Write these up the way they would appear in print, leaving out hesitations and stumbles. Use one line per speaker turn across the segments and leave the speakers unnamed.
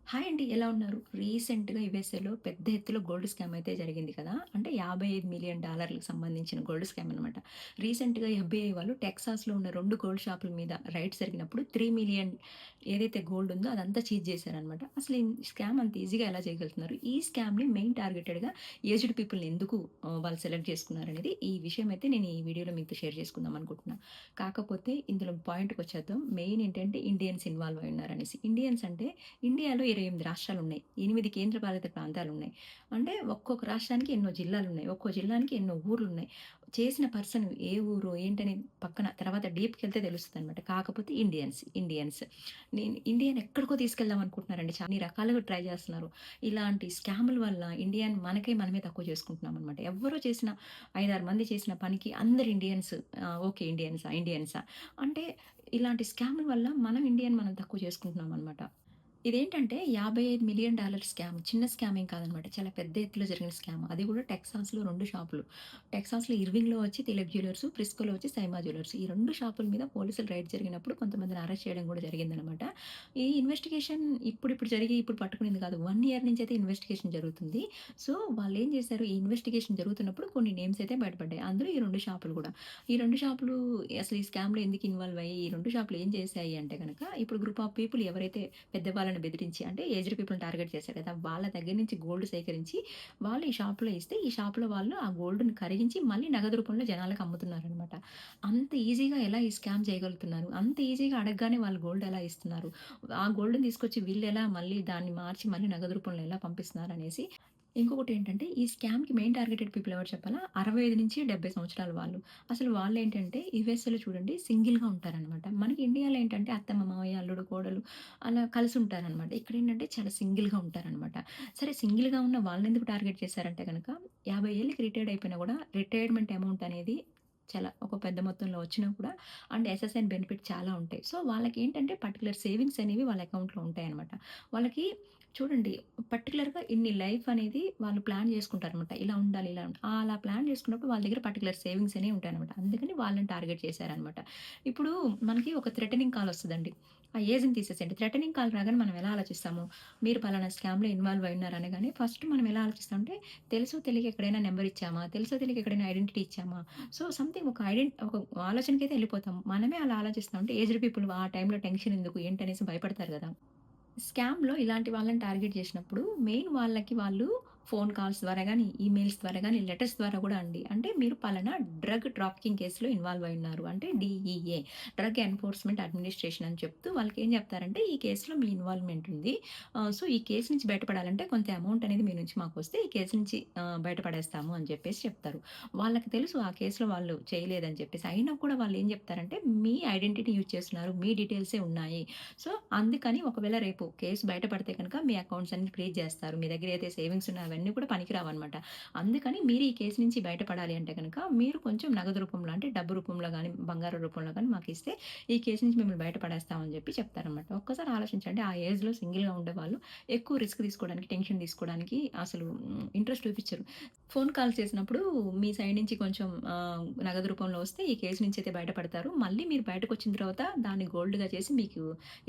Hi అండి. ఎలా ఉన్నారు? రీసెంట్‌గా యూఎస్ఏలో పెద్ద ఎత్తులో గోల్డ్ స్కామ్ అయితే జరిగింది కదా! అంటే $55,000,000కి సంబంధించిన గోల్డ్ స్కామ్ అనమాట. రీసెంట్‌గా ఎఫ్‌బీఐ వాళ్ళు టెక్సాస్‌లో ఉన్న 2 గోల్డ్ షాపుల మీద రైడ్స్ జరిగినప్పుడు 3,000,000 ఏదైతే గోల్డ్ ఉందో అదంతా చీజ్ చేశారనమాట. అసలు ఈ స్కామ్ అంత ఈజీగా ఎలా చేయగలుగుతున్నారు? ఈ స్కామ్‌ని మెయిన్ టార్గెటెడ్‌గా ఏజ్డ్ పీపుల్‌ని ఎందుకు వాళ్ళు సెలెక్ట్ చేసుకున్నారనేది ఈ విషయం అయితే నేను ఈ వీడియోలో మీతో షేర్ చేసుకుందాం అనుకుంటున్నా. కాకపోతే ఇందులో పాయింట్‌కొచ్చేద్దాం. మెయిన్ ఏంటంటే ఇండియన్స్ ఇన్వాల్వ్ అయి ఉన్నారనేసి. ఇండియన్స్ అంటే ఇండియాలో 28 రాష్ట్రాలున్నాయి. 8 కేంద్రపాలిత ప్రాంతాలున్నాయి. అంటే ఒక్కొక్క రాష్ట్రానికి ఎన్నో జిల్లాలున్నాయి. ఒక్కో జిల్లానికి ఎన్నో ఊర్లున్నాయి. చేసిన పర్సన్ ఏ ఊరు, ఏంటని పక్కన తర్వాత డీప్‌కెళ్తే తెలుస్తదనమాట. కాకపోతే ఇండియన్స్. నేను ఇండియాని ఎక్కడికో తీసుకెళ్దాం అనుకుంటున్నారండి. అన్ని రకాలుగా ట్రై చేస్తున్నారు. ఇలాంటి స్కాముల వల్ల ఇండియాని మనమే తక్కువ చేసుకుంటున్నామనమాట. ఎవ్వరో చేసిన 5, 6 మంది చేసిన పనికి అందరు ఇండియన్స్ ఓకే. ఇండియన్సా? అంటే ఇలాంటి స్కాముల వల్ల మనం తక్కువ చేసుకుంటున్నామనమాట. ఇదేంటంటే $55,000,000 స్కామ్. చిన్న స్కామ్ ఏం కాదనమాట. చాలా పెద్ద ఎత్తులో జరిగిన స్కామ్. అది కూడా టెక్సాస్‌లో 2 షాపులు. టెక్సాస్‌లో ఇర్వింగ్‌లో వచ్చి తిలక్ జ్యువెల్లర్స్, ప్రిస్కోలో వచ్చి సైమా జ్యువెల్లర్స్. ఈ 2 షాపుల మీద పోలీసులు రైడ్ జరిగినప్పుడు కొంతమందిని అరెస్ట్ చేయడం కూడా జరిగిందనమాట. ఈ ఇన్వెస్టిగేషన్ ఇప్పుడిప్పుడు జరిగి ఇప్పుడు పట్టుకునింది కాదు. 1 ఇయర్ నుంచి అయితే ఇన్వెస్టిగేషన్ జరుగుతుంది. సో, వాళ్ళేం చేశారు, ఈ ఇన్వెస్టిగేషన్ జరుగుతున్నప్పుడు కొన్ని నేమ్స్ అయితే బయటపడ్డాయి. అందులో ఈ 2 షాపులు కూడా. ఈ 2 షాపులు అసలు ఈ స్కామ్‌లో ఎందుకు ఇన్వాల్వ్ అయ్యి, ఈ 2 షాపులు ఏం చేశాయి అంటే గనక, ఇప్పుడు గ్రూప్ ఆఫ్ పీపుల్ ఎవరైతే పెద్దవాళ్ళని బెదిరించి అంటే ఏజ్డ్ పీపుల్‌ని టార్గెట్ చేశారు కదా! వాళ్ళ దగ్గర నుంచి గోల్డ్ సేకరించి వాళ్ళు ఈ షాప్‌లో ఇస్తే, ఈ షాప్‌లో వాళ్ళు ఆ గోల్డ్‌ని కరిగించి మళ్ళీ నగదు రూపంలో జనాలకు అమ్ముతున్నారనమాట. అంత ఈజీగా ఎలా ఈ స్కామ్ చేయగలుగుతున్నారు? అంత ఈజీగా అడగగానే వాళ్ళు గోల్డ్ ఎలా ఇస్తున్నారు? ఆ గోల్డ్‌ని తీసుకొచ్చి వీళ్ళెలా మళ్ళీ దాన్ని మార్చి మళ్ళీ నగదు రూపంలో ఎలా పంపిస్తున్నారనేసి ఇంకొకటేంటంటే, ఈ స్కామ్‌కి మెయిన్ టార్గెటెడ్ పీపుల్ ఎవరు చెప్పాలా? 65-70 సంవత్సరాల వాళ్ళు. అసలు వాళ్ళేంటంటే, యూఎస్‌లో చూడండి సింగిల్‌గా ఉంటారనమాట. మనకి ఇండియాలో ఏంటంటే, అత్తమ్మ, మావయ్య, అల్లుడు, కోడలు అలా కలిసుంటారనమాట. ఇక్కడేంటంటే, చాలా సింగిల్‌గా ఉంటారనమాట. సరే సింగిల్‌గా ఉన్న వాళ్ళనెందుకు టార్గెట్ చేశారంటే గనక, 50 ఏళ్ళకి రిటైర్డ్ అయిపోయినా గూడా, రిటైర్మెంట్ అమౌంట్ అనేది చాలా ఒక పెద్ద మొత్తంలో వచ్చినా కూడా అండ్ ఎస్ఎస్ఎన్ బెనిఫిట్ చాలా ఉంటాయి. సో, వాళ్ళకేంటంటే, పర్టిక్యులర్ సేవింగ్స్ అనేవి వాళ్ళ అకౌంట్‌లో ఉంటాయనమాట. వాళ్ళకి చూడండి పర్టిక్యులర్‌గా ఇన్ని లైఫ్ అనేది వాళ్ళు ప్లాన్ చేసుకుంటారనమాట. ఇలా ఉండాలి, అలా ప్లాన్ చేసుకున్నప్పుడు వాళ్ళ దగ్గర పర్టిక్యులర్ సేవింగ్స్ అనేవి ఉంటాయనమాట. అందుకని వాళ్ళని టార్గెట్ చేశారనమాట. ఇప్పుడు మనకి ఒక థ్రెటనింగ్ కాల్ వస్తదండి. ఆ ఏజ్‌ని తీసేసేయండి. థ్రెటనింగ్ కాల్ రాగానే మనం ఎలా ఆలోచిస్తాము? మీరు పలానా స్కామ్‌లో ఇన్వాల్వ్ అయ్యున్నారు అనగానే ఫస్ట్ మనం ఎలా ఆలోచిస్తామంటే తెలుసో తెలియక ఎక్కడైనా నంబర్ ఇచ్చామా? తెలుసో తెలియక ఎక్కడైనా ఐడెంటిటీ ఇచ్చామా? సో, సంథింగ్ ఒక ఆలోచనకైతే ఎళ్ళిపోతాం. మనమే అలా ఆలోచిస్తాం. అంటే ఏజ్డ్ పీపుల్ ఆ టైంలో టెన్షన్ ఎందుకు? ఏంటనేసి భయపడతారు గదా! స్కామ్‌లో ఇలాంటి వాళ్ళని టార్గెట్ చేసినప్పుడు మెయిన్ వాళ్ళకి వాళ్ళు ఫోన్ కాల్స్ ద్వారా గాని, ఈమెయిల్స్ ద్వారా గాని, లెటర్స్ ద్వారా గూడా అండి. అంటే మీరు పలానా డ్రగ్ ట్రాఫికింగ్ కేస్‌లో ఇన్వాల్వ్ అయ్యున్నారు. అంటే డీఈఏ డ్రగ్ ఎన్ఫోర్స్‌మెంట్ అడ్మినిస్ట్రేషన్ అని చెప్తూ వాళ్ళకేం చెప్తారంటే ఈ కేస్‌లో మీ ఇన్వాల్వ్‌మెంట్ ఉంది. సో, ఈ కేస్ నుంచి బయటపడాలంటే కొంత అమౌంట్ అనేది మీ నుంచి మాకొస్తే ఈ కేస్ నుంచి బయటపడేస్తాము అని చెప్పేసి చెప్తారు. వాళ్ళకి తెలుసు ఆ కేస్‌లో వాళ్ళు చేయలేదని చెప్పేసి. అయినా కూడా వాళ్ళేం చెప్తారంటే మీ ఐడెంటిటీ యూజ్ చేస్తున్నారు. మీ డీటెయిల్సే ఉన్నాయి. సో, అందుకని ఒకవేళ రేపు కేస్ బయటపడితే గనక మీ అకౌంట్స్ అన్ని ఫ్రీజ్ చేస్తారు. మీ దగ్గర ఏదైతే సేవింగ్స్ ఉన్నాయో అవన్నీ కూడా పనికిరావనమాట. అందుకని మీరు ఈ కేస్ నుంచి బయటపడాలి అంటే గనక మీరు కొంచెం నగదు రూపంలో అంటే డబ్బు రూపంలో గాని, బంగారం రూపంలో గాని మాకిస్తే ఈ కేస్ నుంచి మిమ్మల్ని బయటపడేస్తామని చెప్పి చెప్తారనమాట. ఒక్కసారి ఆలోచించండి ఆ ఏజ్‌లో సింగిల్‌గా ఉండేవాళ్ళు ఎక్కువ రిస్క్ తీసుకోవడానికి, టెన్షన్ తీసుకోవడానికి అసలు ఇంట్రెస్ట్ చూపిచ్చరు. ఫోన్ కాల్స్ చేసినప్పుడు మీ సైడ్ నుంచి కొంచెం నగదు రూపంలో వస్తే ఈ కేస్ నుంచి అయితే బయటపడతారు. మళ్ళీ మీరు బయటకొచ్చిన తర్వాత దాన్ని గోల్డ్‌గా చేసి మీకు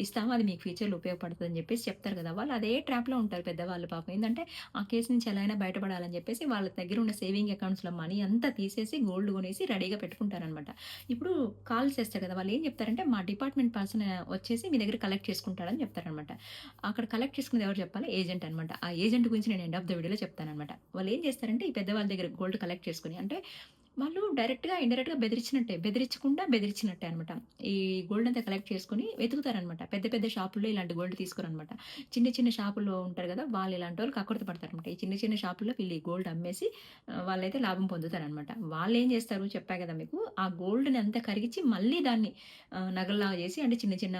ఇస్తాము. అది మీకు ఫ్యూచర్‌లో ఉపయోగపడుతదని జెప్పేసి చెప్తారు గదా! వాళ్ళు అదే ట్రాప్‌లో ఉంటారు పెద్దవాళ్ళు పాపం. ఏందంటే, ఆ కేస్ నుంచి ఎలా అయినా బయటపడాలని జెప్పేసి వాళ్ళ దగ్గర ఉన్న సేవింగ్ అకౌంట్స్‌లో మనీ అంతా తీసేసి గోల్డ్ గొనేసి రెడీగా పెట్టుకుంటారనమాట. ఇప్పుడు కాల్స్ చేస్తారు గదా! వాళ్ళేం జెప్తారంటే, మా డిపార్ట్‌మెంట్ పర్సన్ వచ్చేసి మీ దగ్గర కలెక్ట్ చేసుకుంటాడని చెప్తారనమాట. అక్కడ కలెక్ట్ చేసుకునేది ఎవరు చెప్పాలి? ఏజెంట్ అనమాట. ఆ ఏజెంట్ గురించి నేను ఎండ్ ఆఫ్ ద వీడియోలో చెప్తాననమాట. వాళ్ళేం చేస్తారంటే, ఈ పెద్దవాళ్ళ దగ్గర గోల్డ్ కలెక్ట్ చేసుకొని అంటే వాళ్ళు డైరెక్ట్‌గా, ఇండైరెక్ట్‌గా బెదిరించినట్టే. బెదిరించకుండా బెదిరించినట్టే అనమాట. ఈ గోల్డ్ అంతా కలెక్ట్ చేసుకొని వెతుకుతారనమాట. పెద్ద పెద్ద షాపుల్లో ఇలాంటి గోల్డ్ తీసుకోరనమాట. చిన్న చిన్న షాపుల్లో ఉంటారు గదా! వాళ్ళు ఇలాంటోళ్ళు కక్కుర్తి పడతారనమాట. ఈ చిన్న చిన్న షాపుల్లో వీళ్ళు ఈ గోల్డ్ అమ్మేసి వాళ్ళైతే లాభం పొందుతారనమాట. వాళ్ళేం చేస్తారు చెప్పా గదా మీకు. ఆ గోల్డ్‌ని అంతా కరిగిచ్చి మళ్ళీ దాన్ని నగల్లాగా చేసి అంటే చిన్న చిన్న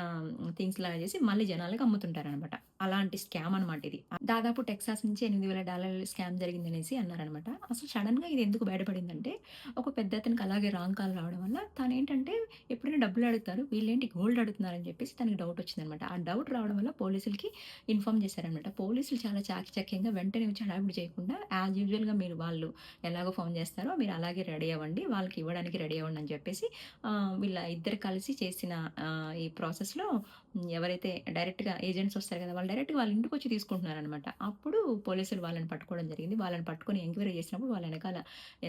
థింగ్స్ లాగా చేసి మళ్ళీ జనాలకి అమ్ముతుంటారనమాట. అలాంటి స్కామ్ అనమాట ఇది. దాదాపు టెక్సాస్ నుంచి $8,000 స్కామ్ జరిగిందనేసి అన్నారనమాట. అసలు సడెన్‌గా ఇది ఎందుకు బయటపడిందంటే ఒక పెద్దతనికి అలాగే రాంగ్ కాల్ రావడం వల్ల తనేంటంటే ఎప్పుడైనా డబ్బులు అడుగుతారు. వీళ్ళేంటి గోల్డ్ అడుగుతున్నారని చెప్పేసి తనకి డౌట్ వచ్చిందనమాట. ఆ డౌట్ రావడం వల్ల పోలీసులకి ఇన్ఫార్మ్ చేశారనమాట. పోలీసులు చాలా చాకచక్యంగా వెంటనే వచ్చి హడావిడి చేయకుండా యాజ్ యూజువల్‌గా మీరు వాళ్ళు ఎలాగో ఫోన్ చేస్తారో మీరు అలాగే రెడీ అవ్వండి. వాళ్ళకి ఇవ్వడానికి రెడీ అవ్వండి అని చెప్పేసి వీళ్ళ ఇద్దరు కలిసి చేసిన ఈ ప్రాసెస్‌లో ఎవరైతే డైరెక్ట్‌గా ఏజెంట్స్ వస్తారు కదా! వాళ్ళు డైరెక్ట్‌గా వాళ్ళ ఇంటికొచ్చి తీసుకుంటున్నారనమాట. అప్పుడు పోలీసులు వాళ్ళని పట్టుకోవడం జరిగింది. వాళ్ళని పట్టుకొని ఎంక్వైరీ చేసినప్పుడు వాళ్ళ ఎనకాల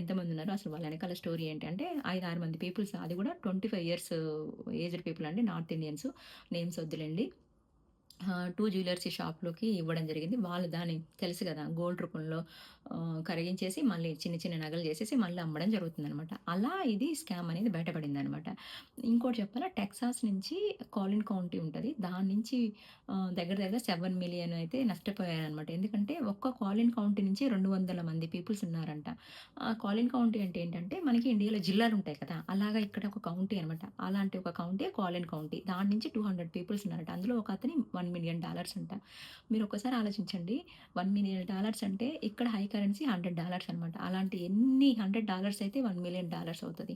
ఎంతమందున్నారో అసలు వాళ్ళ ఎనకాల స్టోరీ ఏంటి అంటే 5, 6 మంది పీపుల్స్ అది కూడా 25 ఇయర్స్ ఏజ్డ్ పీపుల్ అండి. North Indians. నేమ్స్ వద్దులెండి. 2 జ్యువెలర్సీ షాప్‌లోకి ఇవ్వడం జరిగింది. వాళ్ళు దాన్ని తెలుసు గదా! గోల్డ్ రూపంలో కరిగించేసి మళ్ళీ చిన్న చిన్న నగలు చేసేసి మళ్ళీ అమ్మడం జరుగుతుందనమాట. అలా ఇది స్కామ్ అనేది బయటపడిందనమాట. ఇంకోటి చెప్పాలా టెక్సాస్ నుంచి కాలిన్ కౌంటీ ఉంటది. దాని నుంచి దగ్గర దగ్గర 7,000,000 అయితే నష్టపోయారనమాట. ఎందుకంటే ఒక్క కాలిన్ కౌంటీ నుంచి 200 మంది పీపుల్స్ ఉన్నారంట. కాలిన్ కౌంటీ అంటే ఏంటంటే మనకి ఇండియాలో జిల్లాలుంటాయి కదా! అలాగా ఇక్కడ ఒక కౌంటీ అనమాట. అలాంటి ఒక కౌంటీ కాలిన్ కౌంటీ. దాని నుంచి 200 పీపుల్స్ ఉన్నారట. అందులో ఒక అతని $1,000,000 అంట. మీరొక్కసారి ఆలోచించండి. $1,000,000 అంటే ఇక్కడ హై కరెన్సీ $100 అనమాట. అలాంటి ఎన్ని $100 అయితే $1,000,000 అవుతది.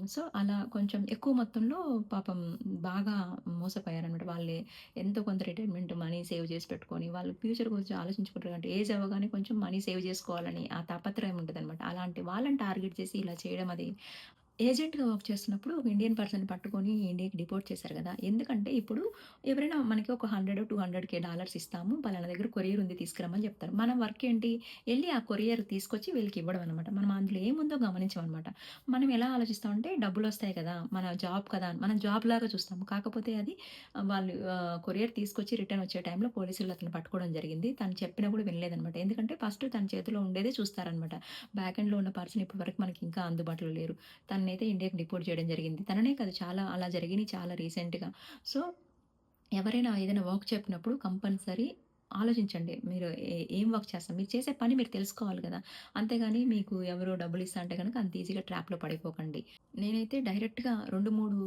సో, అలా కొంచెం ఎక్కువ మొత్తంలో పాపం బాగా మోసపోయారనమాట. వాళ్ళే ఎంతో కొంత రిటైర్మెంట్ మనీ సేవ్ చేసి పెట్టుకొని, వాళ్ళు ఫ్యూచర్ గురించి ఆలోచించుకుంటారు. అంటే ఏజ్ అవ్వగానే కొంచెం మనీ సేవ్ చేసుకోవాలని ఆ తాపత్రయం ఉంటదనమాట. అలాంటి వాళ్ళని టార్గెట్ చేసి ఇలా చేయడం అది ఏజెంట్‌గా వర్క్ చేస్తున్నప్పుడు ఒక ఇండియన్ పర్సన్‌ని పట్టుకొని ఇండియాకి డిపోర్ట్ చేశారు గదా! ఎందుకంటే ఇప్పుడు ఎవరైనా మనకి ఒక 100, 200 డాలర్స్ ఇస్తాము. పలానా దగ్గర కొరియర్ ఉంది తీసుకురమ్మని జెప్తారు. మన వర్క్ ఏంటి? ఎళ్లి ఆ కొరియర్ తీసుకొచ్చి వీళ్ళకి ఇవ్వడం అనమాట. మనం అందులో ఏముందో గమనించమనమాట. మనం ఎలా ఆలోచిస్తామంటే డబ్బులొస్తాయి కదా! మన జాబ్ కదా! మనం జాబ్‌లాగా చూస్తాము. కాకపోతే అది వాళ్ళు కొరియర్ తీసుకొచ్చి రిటర్న్ వచ్చే టైంలో పోలీసులు అతన్ని పట్టుకోవడం జరిగింది. తను చెప్పినా కూడా వినలేదనమాట. ఎందుకంటే ఫస్ట్ తన చేతిలో ఉండేదే చూస్తారనమాట. బ్యాక్ ఎండ్‌లో ఉన్న పర్సన్ ఇప్పటి వరకు మనకి ఇంకా అందుబాటులో లేరు. తననైతే ఇండియాకి డిపోర్ట్ చేయడం జరిగింది. తననే కాదు చాలా అలా జరిగినియి చాలా రీసెంట్‌గా. సో, ఎవరైనా ఏదైనా వర్క్ చెప్పినప్పుడు కంపల్సరీ ఆలోచించండి. మీరు ఏం వర్క్ చేస్తారు? మీరు చేసే పని మీరు తెలుసుకోవాలి గదా! అంతేగాని మీకు ఎవరో డబ్బులిస్తా అంటే గనక అంత ఈజీగా ట్రాప్‌లో పడిపోకండి. నేనైతే డైరెక్ట్‌గా 2, 3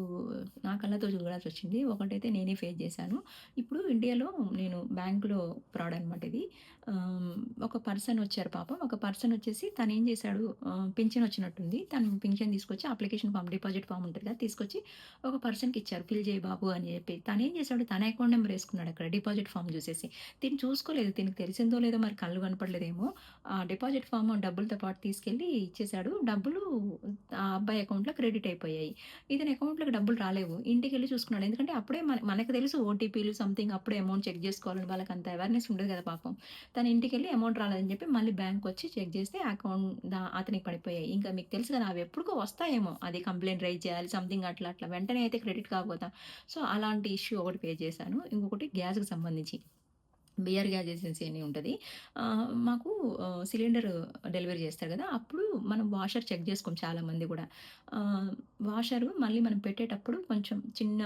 నా కళ్ళతో చూడాల్సొచ్చింది. ఒకటైతే నేనే ఫేస్ చేశాను. ఇప్పుడు ఇండియాలో నేను బ్యాంక్‌లో ఫ్రాడ్ అనమాట ఇది. ఆహ్, ఒక పర్సన్ వచ్చారు పాపం. ఒక పర్సన్ వచ్చేసి తనేం చేశాడు పింఛన్ వచ్చినట్టుంది. తను పింఛన్ తీసుకొచ్చి అప్లికేషన్ ఫార్మ్, డిపాజిట్ ఫార్మ్ ఉంటది కదా! తీసుకొచ్చి ఒక పర్సన్‌కి ఇచ్చారు. ఫిల్ చేయి బాబు అని చెప్పి. తనేం చేశాడు తన అకౌంట్ నంబర్ ఏసుకున్నాడు అక్కడ డిపాజిట్ ఫార్మ్ చూసేసి. తిను చూసుకోలేదు. తినకి తెలిసిందో లేదో మరి కళ్ళు కనపడలేదేమో. ఆ డిపాజిట్ ఫార్మ్ డబ్బులతో పాటు తీసుకెళ్ళి ఇచ్చేసాడు. డబ్బులు ఆ అబ్బాయి అకౌంట్‌లో క్రెడిట్ అయిపోయాయి. ఇతని అకౌంట్‌లోకి డబ్బులు రాలేవు. ఇంటికెళ్ళి చూసుకున్నాడు. ఎందుకంటే అప్పుడే మనకు తెలుసు ఓటీపీలు సంథింగ్ అప్పుడే అమౌంట్ చెక్ చేసుకోవాలని వాళ్ళకంత అవేర్‌నెస్ ఉండదు కదా పాపం. తను ఇంటికెళ్ళి అమౌంట్ రాలేదని చెప్పి మళ్ళీ బ్యాంక్‌కొచ్చి చెక్ చేస్తే అకౌంట్ అతనికి పడిపోయాయి. ఇంకా మీకు తెలుసు కదా! అవి ఎప్పుడుకో వస్తాయేమో. అది కంప్లెయింట్ రైజ్ చేయాలి సంథింగ్ అట్లా అట్లా వెంటనే అయితే క్రెడిట్ కావు కదా! సో, అలాంటి ఇష్యూ ఒకటి ఫేస్ చేశాను. ఇంకొకటి గ్యాస్‌కి సంబంధించి. బిఆర్ గ్యాస్ ఏజెన్సీ అని ఉంటది. మాకు సిలిండర్ డెలివరీ చేస్తారు గదా! అప్పుడు మనం వాషర్ చెక్ జేసుకోం చాలామంది గూడా. ఆహ్, వాషరు మళ్ళీ మనం పెట్టేటప్పుడు కొంచెం చిన్న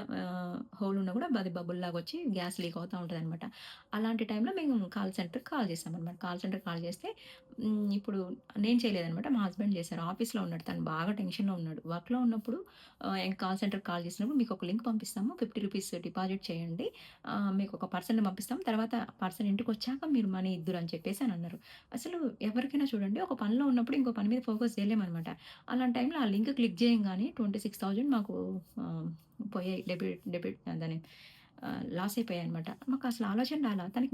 హోల్ ఉన్నా గూడా అది బబుల్‌లాగొచ్చి గ్యాస్ లీక్ అవుతా ఉంటదనమాట. అలాంటి టైంలో మేము కాల్ సెంటర్‌కి కాల్ చేశామనమాట. కాల్ సెంటర్‌కి కాల్ చేస్తే ఇప్పుడు నేను చేయలేదనమాట. మా హస్బెండ్ చేశారు. ఆఫీస్‌లో ఉన్నాడు. తను బాగా టెన్షన్‌లో ఉన్నాడు. వర్క్‌లో ఉన్నప్పుడు కాల్ సెంటర్‌కి కాల్ చేసినప్పుడు మీకొక లింక్ పంపిస్తాము. ₹50 డిపాజిట్ చేయండి. మీకొక పర్సన్‌ని పంపిస్తాం. తర్వాత పర్సన్ ఇంటికొచ్చాక మీరు మనీ ఇద్దురని చెప్పేసనన్నారు. అసలు ఎవరికైనా చూడండి ఒక పనిలో ఉన్నప్పుడు ఇంకో పని మీద ఫోకస్ చేయలేమనమాట. అలాంటి టైంలో ఆ లింక్ క్లిక్ చేయంగానే 26,000 మాకు ఆహ్, పోయాయి. డెబిట్ డెబిట్ దాని లాస్ అయిపోయాయనమాట. మాకసలు ఆలోచన రాలా. తనకి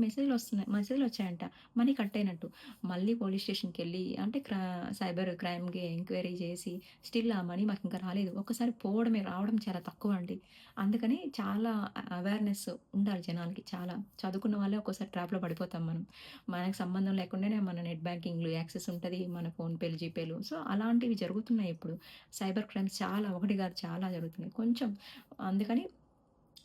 మెసేజ్‌లొచ్చాయంట. మనీ కట్ అయినట్టు. మళ్ళీ పోలీస్ స్టేషన్‌కెళ్ళి అంటే సైబర్ క్రైమ్‌కి ఎంక్వైరీ చేసి స్టిల్ ఆ మనీ మాకింకా రాలేదు. ఒక్కసారి పోవడమే, రావడం చాలా తక్కువండి. అందుకని చాలా అవేర్‌నెస్ ఉండాలి జనాలకి చాలా. చదువుకున్న వాళ్ళే ఒక్కోసారి ట్రాప్‌లో పడిపోతాం మనం. మనకు సంబంధం లేకుండానే మన నెట్ బ్యాంకింగ్‌లు యాక్సెస్ ఉంటది. మన ఫోన్‌పేలు, జీపేలు. సో, అలాంటివి జరుగుతున్నాయి ఇప్పుడు. సైబర్ క్రైమ్స్ చాలా ఒకటి కాదు చాలా జరుగుతున్నాయి. కొంచెం అందుకని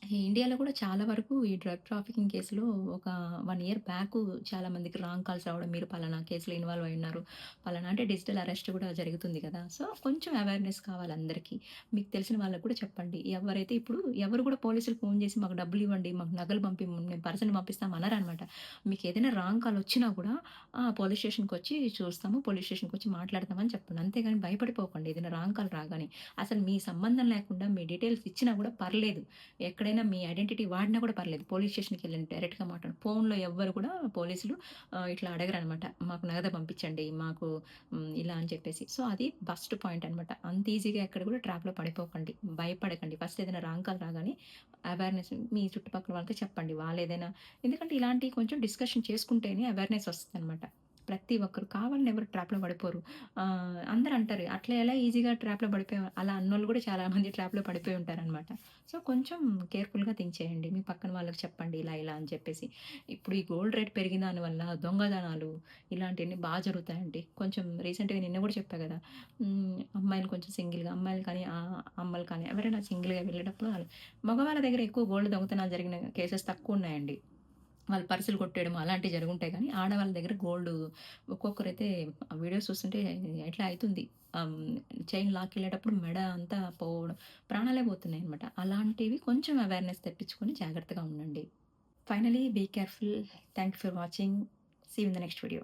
ఈ ఇండియాలో కూడా చాలా వరకు ఈ డ్రగ్ ట్రాఫికింగ్ కేసులో ఒక 1 ఇయర్ బ్యాకు చాలా మందికి రాంగ్ కాల్స్ రావడం. మీరు పలానా కేసులో ఇన్వాల్వ్ అయ్యున్నారు. పలానా అంటే డిజిటల్ అరెస్ట్ కూడా జరుగుతుంది కదా! సో, కొంచెం అవేర్‌నెస్ కావాలి అందరికీ. మీకు తెలిసిన వాళ్ళకి కూడా చెప్పండి. ఎవరైతే ఇప్పుడు ఎవరు కూడా పోలీసులకు ఫోను చేసి మాకు డబ్బులివ్వండి, మాకు నగలు మేము పర్సన్‌ని పంపిస్తాం అనరనమాట. మీకేదైనా రాంగ్ కాల్ వచ్చినా కూడా పోలీస్ స్టేషన్‌కొచ్చి చూస్తాము. పోలీస్ స్టేషన్‌కొచ్చి మాట్లాడతామని చెప్పండి. అంతేగాని భయపడిపోకండి ఏదైనా రాంగ్ కాల్ రాగానే. అసలు మీ సంబంధం లేకుండా మీ డీటెయిల్స్ ఇచ్చినా కూడా పర్లేదు. ఎక్కడైనా ఎవరైనా మీ ఐడెంటిటీ వాడినా కూడా పర్లేదు. పోలీస్ స్టేషన్‌కెళ్ళండి డైరెక్ట్‌గా మాట్లాడండి. ఫోన్‌లో ఎవ్వరు కూడా పోలీసులు ఇట్లా అడగరనమాట. మాకు నగదు పంపించండి. మాకు ఇలా అని చెప్పేసి. సో, అది ఫస్ట్ పాయింట్ అనమాట. అంత ఈజీగా ఎక్కడ కూడా ట్రాప్‌లో పడిపోకండి. భయపడకండి. ఫస్ట్ ఏదైనా రాంగ్ కాల్ రాగానే అవేర్‌నెస్ మీ చుట్టుపక్కల వాళ్ళతో చెప్పండి. వాళ్ళేదైనా ఎందుకంటే ఇలాంటియి కొంచెం డిస్కషన్ చేసుకుంటేనే అవేర్‌నెస్ వస్తదనమాట. ప్రతి ఒక్కరు కావాలని ఎవరు ట్రాప్‌లో పడిపోరు. అందరూ అంటారు, "అట్లా ఎలా ఈజీగా ట్రాప్‌లో పడిపోయావు?" అలా అన్నోళ్ళు కూడా చాలా మంది ట్రాప్‌లో పడిపోయి ఉంటారనమాట. సో, కొంచెం కేర్‌ఫుల్‌గా థింక్ చేయండి. మీ పక్కన వాళ్ళకి చెప్పండి ఇలా, ఇలా అని చెప్పేసి. ఇప్పుడు ఈ గోల్డ్ రేట్ పెరిగిన దాని వల్ల దొంగతనాలు ఇలాంటియన్నీ జరుగుతాయండి. కొంచెం రీసెంట్‌గా నిన్న కూడా చెప్పా గదా! అమ్మాయిలు కొంచెం సింగిల్‌గా అమ్మాయిలు కానీ, అమ్మలు కానీ ఎవరైనా సింగిల్‌గా వెళ్ళేటప్పుడు మగవాళ్ళ దగ్గర ఎక్కువ గోల్డ్ దొంగతనాలు జరిగిన కేసెస్ తక్కువున్నాయండి. వాళ్ళు పర్సులు కొట్టేయడం అలాంటివి జరుగుంటాయి గానీ, ఆడవాళ్ళ దగ్గర గోల్డు ఒక్కొక్కరైతే ఆ వీడియోస్ చూస్తుంటే ఎట్లా అయితుంది. చైన్ లాక్కెళ్ళేటప్పుడు మెడ అంతా పోవడం, ప్రాణాలే పోతున్నాయన్నమాట. అలాంటివి కొంచెం అవేర్‌నెస్ తెప్పించుకొని జాగ్రత్తగా ఉండండి. Finally be careful. Thank you for watching. See you in the next video.